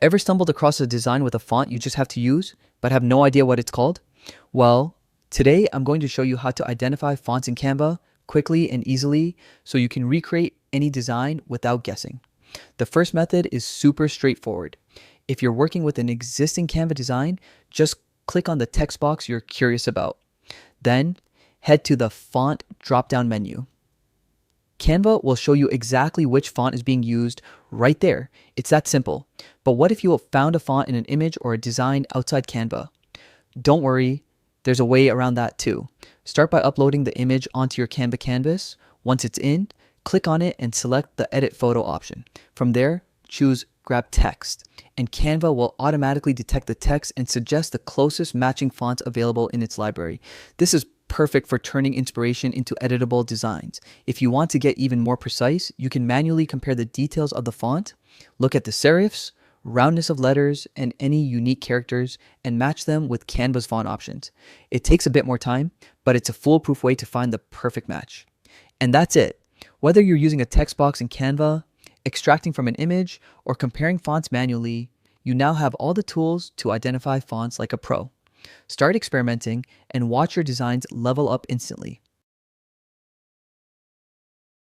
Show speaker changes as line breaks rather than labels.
Ever stumbled across a design with a font you just have to use, but have no idea what it's called? Well, today I'm going to show you how to identify fonts in Canva quickly and easily so you can recreate any design without guessing. The first method is super straightforward. If you're working with an existing Canva design, just click on the text box you're curious about. Then head to the font drop-down menu. Canva will show you exactly which font is being used right there. It's that simple. But what if you found a font in an image or a design outside Canva? Don't worry, there's a way around that too. Start by uploading the image onto your Canva canvas. Once it's in, click on it and select the Edit Photo option. From there, choose Grab Text, and Canva will automatically detect the text and suggest the closest matching fonts available in its library. This is perfect for turning inspiration into editable designs. If you want to get even more precise, you can manually compare the details of the font, look at the serifs, roundness of letters, and any unique characters, and match them with Canva's font options. It takes a bit more time, but it's a foolproof way to find the perfect match. And that's it. Whether you're using a text box in Canva, extracting from an image, or comparing fonts manually, you now have all the tools to identify fonts like a pro. Start experimenting and watch your designs level up instantly.